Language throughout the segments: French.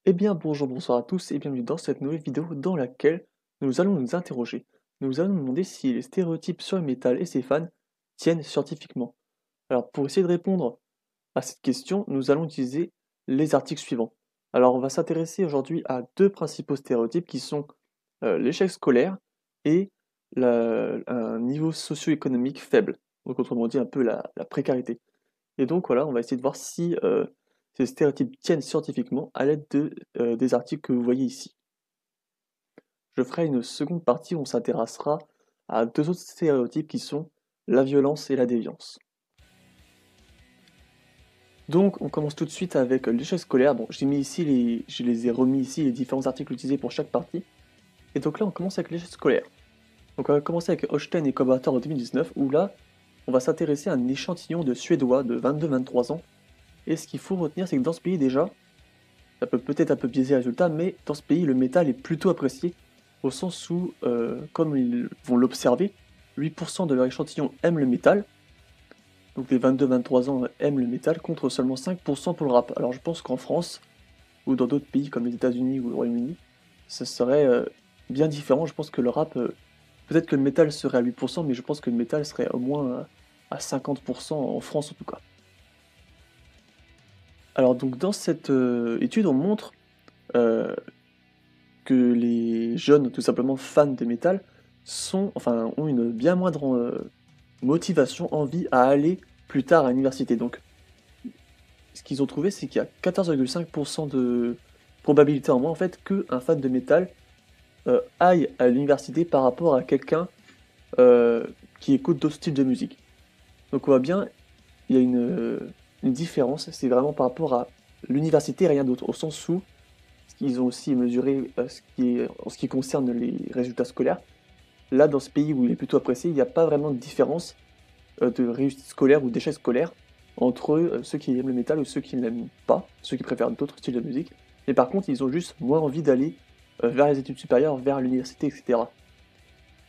Eh bien bonjour, bonsoir à tous et bienvenue dans cette nouvelle vidéo dans laquelle nous allons nous interroger. Nous allons nous demander si les stéréotypes sur le métal et ses fans tiennent scientifiquement. Alors pour essayer de répondre à cette question, nous allons utiliser les articles suivants. Alors on va s'intéresser aujourd'hui à deux principaux stéréotypes qui sont l'échec scolaire et un niveau socio-économique faible. Donc autrement dit un peu la précarité. Et donc voilà, on va essayer de voir si ces stéréotypes tiennent scientifiquement à l'aide des articles que vous voyez ici. Je ferai une seconde partie où on s'intéressera à deux autres stéréotypes qui sont la violence et la déviance. Donc on commence tout de suite avec l'échec scolaire. Bon, je les ai remis ici les différents articles utilisés pour chaque partie. Et donc là on commence avec l'échec scolaire. Donc on va commencer avec Hochstein et collaborateurs en 2019 où là on va s'intéresser à un échantillon de Suédois de 22-23 ans. Et ce qu'il faut retenir c'est que dans ce pays déjà, ça peut peut-être un peu biaiser les résultats, mais dans ce pays, le métal est plutôt apprécié, au sens où, comme ils vont l'observer, 8% de leur échantillon aiment le métal, donc les 22-23 ans aiment le métal, contre seulement 5% pour le rap. Alors je pense qu'en France, ou dans d'autres pays comme les États-Unis ou le Royaume-Uni, ça serait bien différent. Je pense que le rap, peut-être que le métal serait à 8%, mais je pense que le métal serait au moins à 50% en France en tout cas. Alors donc dans cette étude, on montre euh, que les jeunes, tout simplement fans de métal, ont une bien moindre motivation, envie à aller plus tard à l'université. Donc, ce qu'ils ont trouvé, c'est qu'il y a 14,5% de probabilité en moins, en fait, qu'un fan de métal aille à l'université par rapport à quelqu'un euh, qui écoute d'autres styles de musique. Donc, on voit bien, il y a une différence, c'est vraiment par rapport à l'université et rien d'autre, au sens où ils ont aussi mesuré en ce qui concerne les résultats scolaires. Là, dans ce pays où il est plutôt apprécié, il n'y a pas vraiment de différence de réussite scolaire ou d'échec scolaire entre ceux qui aiment le métal ou ceux qui ne l'aiment pas, ceux qui préfèrent d'autres styles de musique. Mais par contre, ils ont juste moins envie d'aller vers les études supérieures, vers l'université, etc.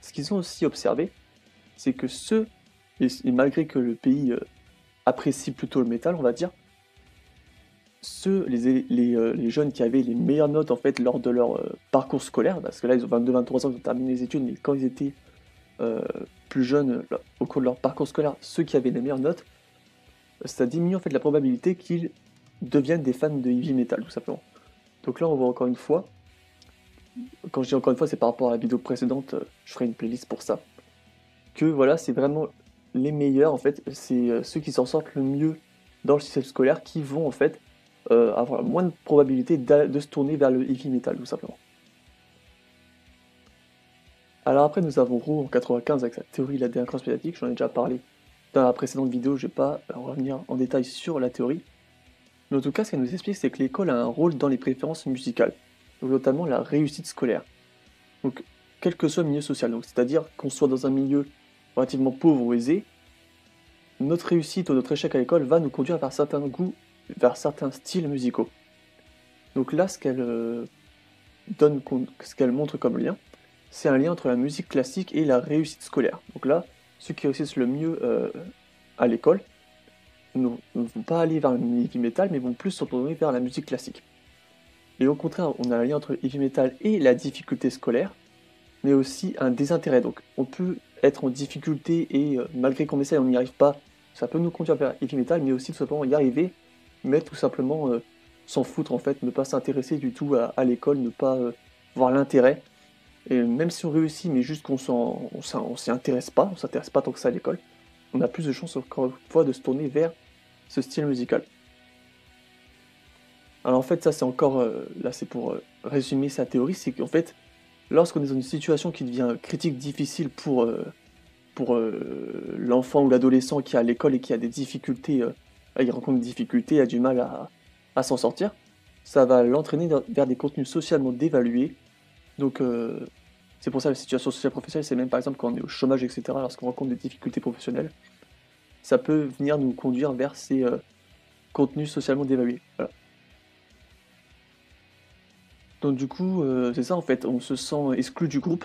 Ce qu'ils ont aussi observé, c'est que et malgré que le pays apprécie plutôt le métal, on va dire, les jeunes qui avaient les meilleures notes en fait lors de leur parcours scolaire, parce que là ils ont 22-23 ans, ils ont terminé les études, mais quand ils étaient euh, plus jeunes au cours de leur parcours scolaire, ceux qui avaient les meilleures notes, ça diminue en fait la probabilité qu'ils deviennent des fans de heavy metal tout simplement. Donc là on voit encore une fois, quand je dis encore une fois c'est par rapport à la vidéo précédente, je ferai une playlist pour ça, que voilà c'est vraiment les meilleurs en fait, c'est ceux qui s'en sortent le mieux dans le système scolaire qui vont en fait avoir moins de probabilité de se tourner vers le heavy metal tout simplement. Alors après nous avons Roux en 95 avec sa théorie de la délinquance médiatique, j'en ai déjà parlé dans la précédente vidéo, je ne vais pas revenir en détail sur la théorie. Mais en tout cas ce qu'elle nous explique c'est que l'école a un rôle dans les préférences musicales, donc notamment la réussite scolaire. Donc quel que soit le milieu social, donc c'est-à-dire qu'on soit dans un milieu relativement pauvre ou aisé, notre réussite ou notre échec à l'école va nous conduire vers certains goûts, vers certains styles musicaux. Donc là, ce qu'elle montre comme lien, c'est un lien entre la musique classique et la réussite scolaire. Donc là, ceux qui réussissent le mieux à l'école ne vont pas aller vers le heavy metal, mais vont plus se tourner vers la musique classique. Et au contraire, on a un lien entre heavy metal et la difficulté scolaire, mais aussi un désintérêt. Donc on peut être en difficulté et malgré qu'on essaye, on n'y arrive pas, ça peut nous conduire vers heavy metal, mais aussi tout simplement y arriver, mais tout simplement s'en foutre en fait, ne pas s'intéresser du tout à l'école, ne pas voir l'intérêt. Et même si on réussit, mais juste on s'y intéresse pas, on s'intéresse pas tant que ça à l'école, on a plus de chances encore une fois de se tourner vers ce style musical. Alors en fait ça c'est encore, là c'est pour résumer sa théorie, c'est qu'en fait lorsqu'on est dans une situation qui devient critique, difficile pour l'enfant ou l'adolescent qui est à l'école et qui a des difficultés, il rencontre des difficultés, a du mal à s'en sortir, ça va l'entraîner vers des contenus socialement dévalués. Donc c'est pour ça la situation sociale professionnelle, c'est même par exemple quand on est au chômage, etc., lorsqu'on rencontre des difficultés professionnelles, ça peut venir nous conduire vers ces contenus socialement dévalués. Voilà. Donc du coup, c'est ça en fait, on se sent exclu du groupe.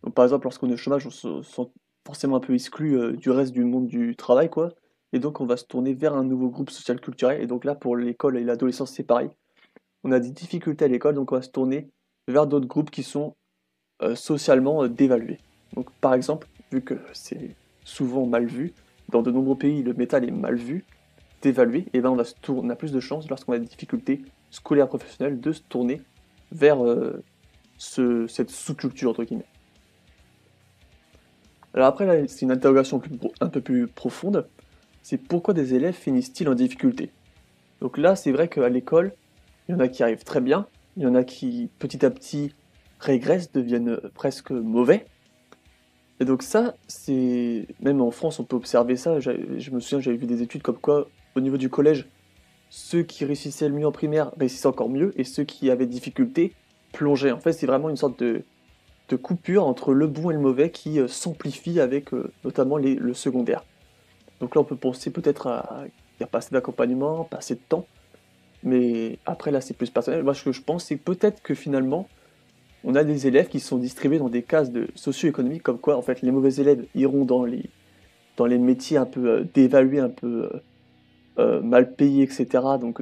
Donc, par exemple, lorsqu'on est au chômage, on se sent forcément un peu exclu du reste du monde du travail, quoi. Et donc, on va se tourner vers un nouveau groupe social culturel. Et donc là, pour l'école et l'adolescence, c'est pareil. on a des difficultés à l'école, donc on va se tourner vers d'autres groupes qui sont socialement dévalués. Donc par exemple, vu que c'est souvent mal vu, dans de nombreux pays le métal est mal vu, dévalué, et ben on a plus de chances lorsqu'on a des difficultés scolaires professionnelles de se tourner vers cette sous-culture entre guillemets. Alors après là, c'est une interrogation un peu plus profonde, c'est pourquoi des élèves finissent-ils en difficulté? Donc là, c'est vrai qu'à l'école, il y en a qui arrivent très bien, il y en a qui petit à petit régressent, deviennent presque mauvais. Et donc ça, c'est même en France, on peut observer ça. Je me souviens, j'avais vu des études comme quoi, au niveau du collège, ceux qui réussissaient le mieux en primaire réussissaient encore mieux, et ceux qui avaient des difficultés plongeaient. En fait, c'est vraiment une sorte de coupure entre le bon et le mauvais qui s'amplifie avec notamment le secondaire. Donc là, on peut penser peut-être à qu'il n'y a pas assez d'accompagnement, pas assez de temps, mais après là, c'est plus personnel. Moi, ce que je pense, c'est peut-être que finalement, on a des élèves qui sont distribués dans des cases de socio-économiques, comme quoi, en fait, les mauvais élèves iront dans les métiers un peu dévalués, un peu mal payés, etc. Donc,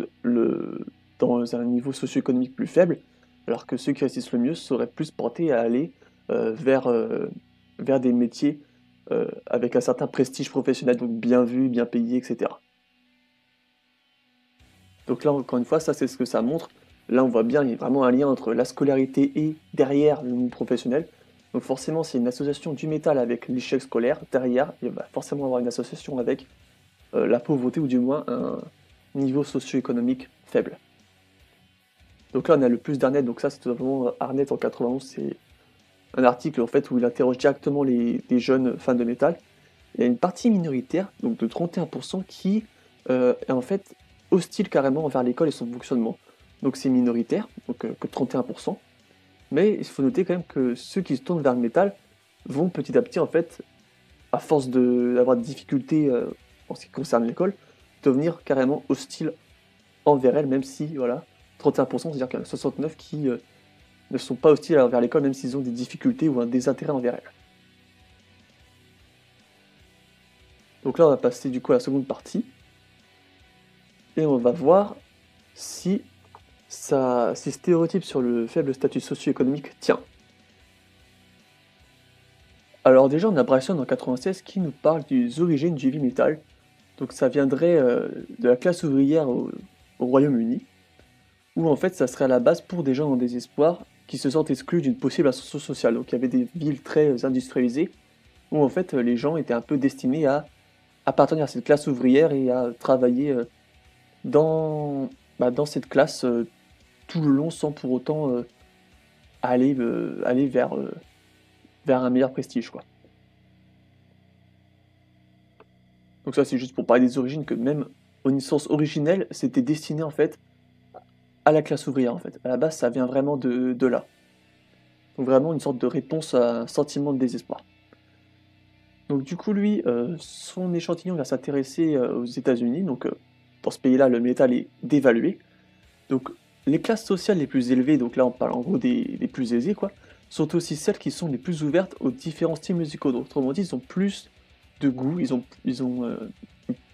dans un niveau socio-économique plus faible, alors que ceux qui réussissent le mieux seraient plus portés à aller vers des métiers avec un certain prestige professionnel, donc bien vu, bien payé, etc. Donc là, encore une fois, ça c'est ce que ça montre. Là, on voit bien, il y a vraiment un lien entre la scolarité et derrière le monde professionnel. Donc forcément, c'est une association du métal avec l'échec scolaire. Derrière, il va forcément avoir une association avec la pauvreté ou du moins un niveau socio-économique faible. Donc là, on a le plus d'Arnett. Donc ça, c'est tout simplement Arnett en 91. C'est un article en fait où il interroge directement les jeunes fans de métal. Il y a une partie minoritaire, donc de 31%, qui est en fait hostile carrément envers l'école et son fonctionnement. Donc c'est minoritaire, donc que 31%. Mais il faut noter quand même que ceux qui se tournent vers le métal vont petit à petit, en fait, à force d'avoir des difficultés en ce qui concerne l'école, devenir carrément hostiles envers elle, même si, voilà, 31%, c'est-à-dire qu'il y en a 69 qui ne sont pas hostiles envers l'école, même s'ils ont des difficultés ou un désintérêt envers elle. Donc là, on va passer du coup à la seconde partie, et on va voir si ces stéréotypes sur le faible statut socio-économique tient. Alors déjà, on a Bryson en 96 qui nous parle des origines du heavy metal. Donc ça viendrait de la classe ouvrière au Royaume-Uni, où en fait ça serait à la base pour des gens en désespoir qui se sentent exclus d'une possible ascension sociale. Donc il y avait des villes très industrialisées, où en fait les gens étaient un peu destinés à appartenir à cette classe ouvrière et à travailler dans, dans cette classe tout le long sans pour autant aller vers un meilleur prestige, quoi. Donc ça c'est juste pour parler des origines, que même au sens originel, c'était destiné en fait à la classe ouvrière en fait. À la base ça vient vraiment de là. Donc vraiment une sorte de réponse à un sentiment de désespoir. Donc du coup lui, son échantillon va s'intéresser aux États-Unis, donc dans ce pays-là le métal est dévalué. Donc les classes sociales les plus élevées, donc là on parle en gros des plus aisées quoi, sont aussi celles qui sont les plus ouvertes aux différents styles musicaux. Donc autrement dit, ils ont plus de goût, ils ont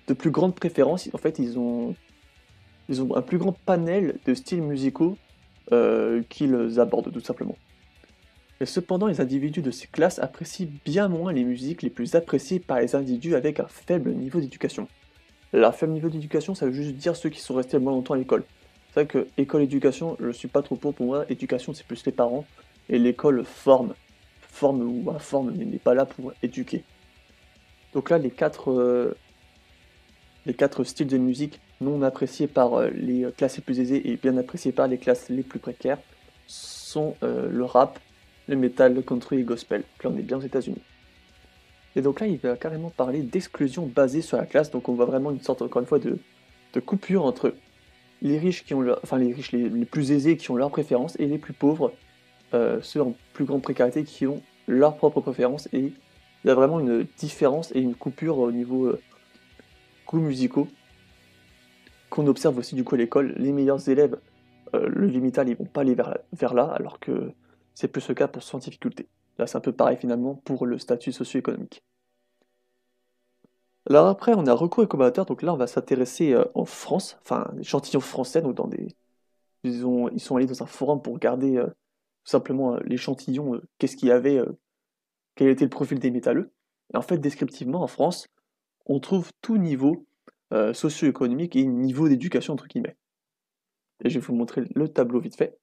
de plus grandes préférences. En fait, ils ont un plus grand panel de styles musicaux qu'ils abordent tout simplement. Mais cependant, les individus de ces classes apprécient bien moins les musiques les plus appréciées par les individus avec un faible niveau d'éducation. Alors, faible niveau d'éducation, ça veut juste dire ceux qui sont restés moins longtemps à l'école. C'est vrai que école éducation, je suis pas trop pour moi. Éducation, c'est plus les parents. Et l'école forme ou informe, mais n'est pas là pour éduquer. Donc là, les quatre styles de musique non appréciés par les classes les plus aisées et bien appréciés par les classes les plus précaires sont le rap, le metal, le country et le gospel. Donc là, on est bien aux États-Unis. Et donc là, il va carrément parler d'exclusion basée sur la classe. Donc on voit vraiment une sorte, encore une fois, de coupure entre les riches qui ont enfin les riches, les plus aisés qui ont leurs préférences et les plus pauvres, ceux en plus grande précarité qui ont leurs propres préférences. Et il y a vraiment une différence et une coupure au niveau goûts musicaux qu'on observe aussi du coup à l'école. Les meilleurs élèves, le Limital, ils vont pas aller vers là, alors que c'est plus le cas pour ceux en difficulté. Là, c'est un peu pareil finalement pour le statut socio-économique. Alors après, on a recours aux collaborateurs, donc là, on va s'intéresser en France, enfin, échantillons français, donc dans ils sont allés dans un forum pour regarder tout simplement l'échantillon, qu'est-ce qu'il y avait, quel était le profil des métalleux. Et en fait, descriptivement, en France, on trouve tout niveau socio-économique et niveau d'éducation, entre guillemets. Et je vais vous montrer le tableau vite fait.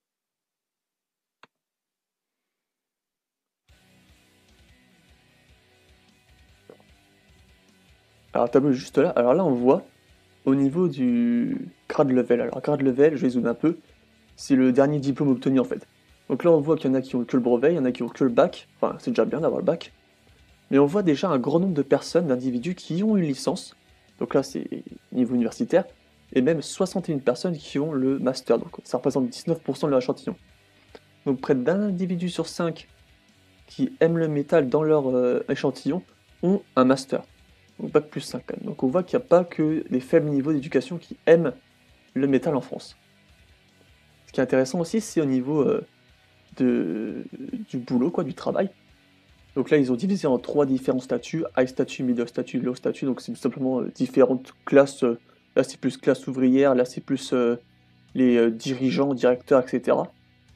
Alors, le tableau est juste là. Alors là, on voit au niveau du grade level. Alors, grade level, je vais zoomer un peu. C'est le dernier diplôme obtenu en fait. Donc là, on voit qu'il y en a qui ont que le brevet, il y en a qui ont que le bac. Enfin, c'est déjà bien d'avoir le bac. Mais on voit déjà un grand nombre de personnes, d'individus qui ont une licence. Donc là, c'est niveau universitaire. Et même 61 personnes qui ont le master. Donc ça représente 19% de leur échantillon. Donc près d'un individu sur 5 qui aiment le métal dans leur échantillon ont un master. Donc bac plus 5 quand même. Donc on voit qu'il n'y a pas que les faibles niveaux d'éducation qui aiment le métal en France. Ce qui est intéressant aussi, c'est au niveau du boulot, quoi, du travail. Donc là, ils ont divisé en 3 différents statuts, high statut, middle statut, low statut. Donc c'est tout simplement différentes classes. Là, c'est plus classe ouvrière, là, c'est plus les dirigeants, directeurs, etc.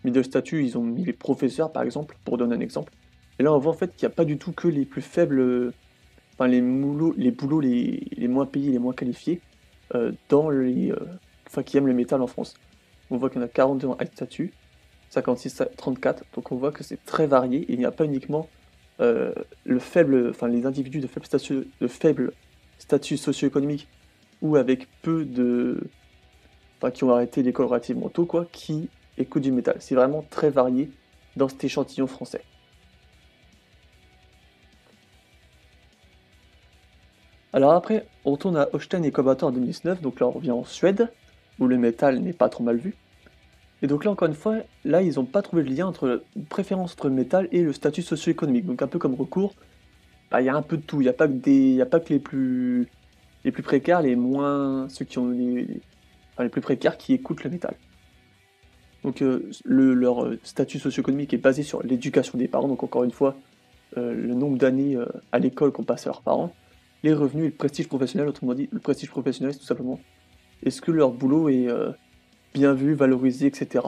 Middle statut, ils ont mis les professeurs, par exemple, pour donner un exemple. Et là, on voit en fait qu'il n'y a pas du tout que les plus faibles, enfin les boulots les moins payés, les moins qualifiés, enfin, qui aiment le métal en France. On voit qu'il y en a 42 en high statut, 56 à 34, donc on voit que c'est très varié, et il n'y a pas uniquement les individus de faible statut socio-économique ou avec qui ont arrêté l'école relativement tôt, quoi, qui écoutent du métal. C'est vraiment très varié dans cet échantillon français. Alors après, on retourne à Holstein et Kobato en 2019, donc là on revient en Suède, où le métal n'est pas trop mal vu. Et donc là, encore une fois, là, ils n'ont pas trouvé le lien entre une préférence entre le métal et le statut socio-économique. Donc un peu comme recours, bah, il y a un peu de tout. Il n'y a pas que y a pas que les plus précaires, ceux qui ont les plus précaires qui écoutent le métal. Donc leur statut socio-économique est basé sur l'éducation des parents. Donc encore une fois, le nombre d'années à l'école qu'ont passé leurs parents, les revenus et le prestige professionnel. Autrement dit, le prestige professionnel, c'est tout simplement est-ce que leur boulot est bien vu, valorisé, etc.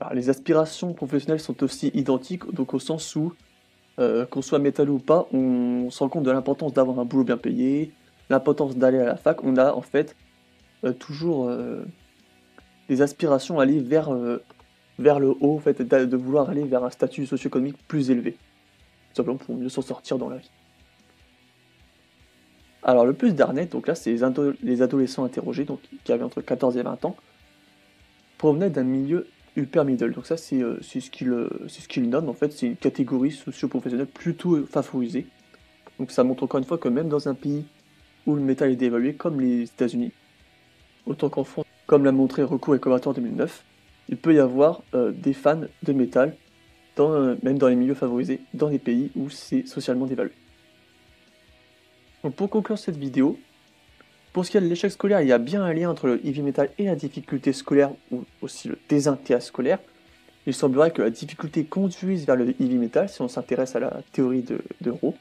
Alors, les aspirations professionnelles sont aussi identiques, donc au sens où, qu'on soit métalleux ou pas, on se rend compte de l'importance d'avoir un boulot bien payé, l'importance d'aller à la fac. On a en fait toujours des aspirations à aller vers le haut, en fait, de vouloir aller vers un statut socio-économique plus élevé, tout simplement pour mieux s'en sortir dans la vie. Alors le plus d'Arnett, donc là c'est les adolescents interrogés, donc qui avaient entre 14 et 20 ans, provenaient d'un milieu upper middle. Donc ça c'est ce qu'ils nomment en fait, c'est une catégorie socio-professionnelle plutôt favorisée. Donc ça montre encore une fois que même dans un pays où le métal est dévalué, comme les États-Unis, autant qu'en France, comme l'a montré Recours et Kobato en 2009, il peut y avoir des fans de métal, même dans les milieux favorisés, dans les pays où c'est socialement dévalué. Donc pour conclure cette vidéo, pour ce qui est de l'échec scolaire, il y a bien un lien entre le heavy metal et la difficulté scolaire, ou aussi le désintérêt scolaire. Il semblerait que la difficulté conduise vers le heavy metal, si on s'intéresse à la théorie de Rowe.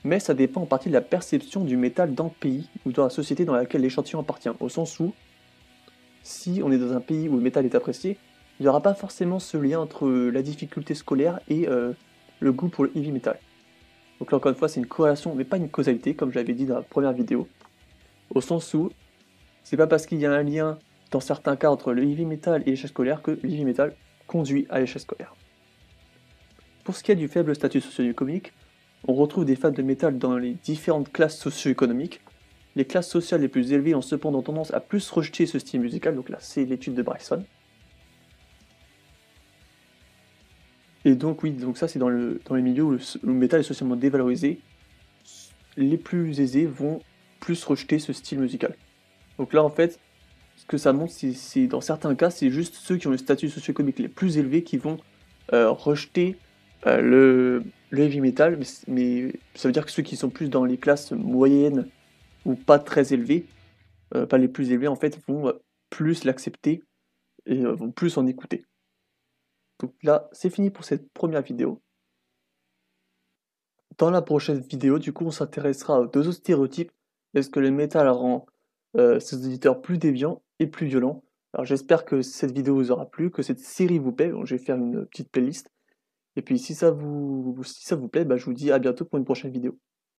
Mais ça dépend en partie de la perception du métal dans le pays ou dans la société dans laquelle l'échantillon appartient, au sens où, si on est dans un pays où le métal est apprécié, il n'y aura pas forcément ce lien entre la difficulté scolaire et le goût pour le heavy metal. Donc là encore une fois c'est une corrélation mais pas une causalité comme je l'avais dit dans la première vidéo, au sens où c'est pas parce qu'il y a un lien dans certains cas entre le heavy metal et l'échec scolaire que le heavy metal conduit à l'échec scolaire. Pour ce qui est du faible statut socio-économique, on retrouve des fans de métal dans les différentes classes socio-économiques. Les classes sociales les plus élevées ont cependant tendance à plus rejeter ce style musical, donc là c'est l'étude de Bryson. Et donc oui, donc ça c'est dans les milieux où le métal est socialement dévalorisé, les plus aisés vont plus rejeter ce style musical. Donc là en fait, ce que ça montre, c'est dans certains cas, c'est juste ceux qui ont le statut socio-économique les plus élevés qui vont rejeter le heavy metal, mais ça veut dire que ceux qui sont plus dans les classes moyennes ou pas très élevées, pas les plus élevés en fait, vont plus l'accepter et vont plus en écouter. Donc là, c'est fini pour cette première vidéo. Dans la prochaine vidéo, du coup, on s'intéressera aux deux autres stéréotypes. Est-ce que le métal rend ces auditeurs plus déviants et plus violents. Alors j'espère que cette vidéo vous aura plu, que cette série vous plaît. Donc je vais faire une petite playlist et puis si ça vous plaît, bah, je vous dis à bientôt pour une prochaine vidéo.